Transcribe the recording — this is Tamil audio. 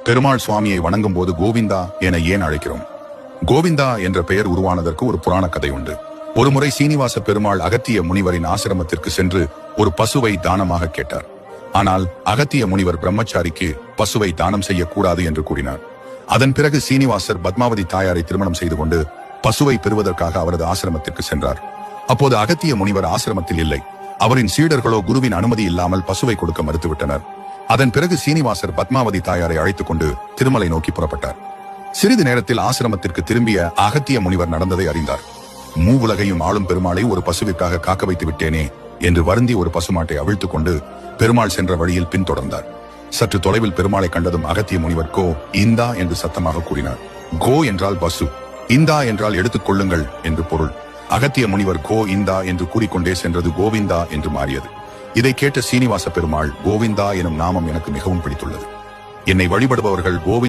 பெருமாள் சுவாமியை வணங்கும் போது கோவிந்தா என ஏன் அழைக்கிறோம்? கோவிந்தா என்ற பெயர் உருவானதற்கு ஒரு புராண கதை உண்டு. ஒருமுறை சீனிவாச பெருமாள் அகத்திய முனிவரின் ஆசிரமத்திற்கு சென்று ஒரு பசுவை தானமாக கேட்டார். ஆனால் அகத்திய முனிவர் பிரம்மச்சாரிக்கு பசுவை தானம் செய்யக்கூடாது என்று கூறினார். அதன் பிறகு சீனிவாசர் பத்மாவதி தாயாரை திருமணம் செய்து கொண்டு பசுவை பெறுவதற்காக அவரது ஆசிரமத்திற்கு சென்றார். அப்போது அகத்திய முனிவர் ஆசிரமத்தில் இல்லை. அவரின் சீடர்களோ குருவின் அனுமதி இல்லாமல் பசுவை கொடுக்க மறுத்துவிட்டனர். அதன் பிறகு சீனிவாசர் பத்மாவதி தாயாரை அழைத்துக் கொண்டு திருமலை நோக்கி புறப்பட்டார். சிறிது நேரத்தில் ஆசிரமத்திற்கு திரும்பிய அகத்திய முனிவர் நடந்ததை அறிந்தார். மூவுலகையும் ஆளும் பெருமாளை ஒரு பசுவிற்காக காக்க வைத்து விட்டேனே என்று வருந்தி ஒரு பசுமாட்டை அவிழ்த்துக் கொண்டு பெருமாள் சென்ற வழியில் பின்தொடர்ந்தார். சற்று தொலைவில் பெருமாளை கண்டதும் அகத்திய முனிவர் கோ இந்தா என்று சத்தமாக கூறினார். கோ என்றால் பசு, இந்தா என்றால் எடுத்துக் கொள்ளுங்கள் என்று பொருள். அகத்திய முனிவர் கோ இந்தா என்று கூறிக்கொண்டே சென்றது கோவிந்தா என்று மாறியது. இதை கேட்ட சீனிவாச பெருமாள், கோவிந்தா எனும் நாமம் எனக்கு மிகவும் பிடித்துள்ளது. என்னை வழிபடுபவர்கள் கோவிந்தா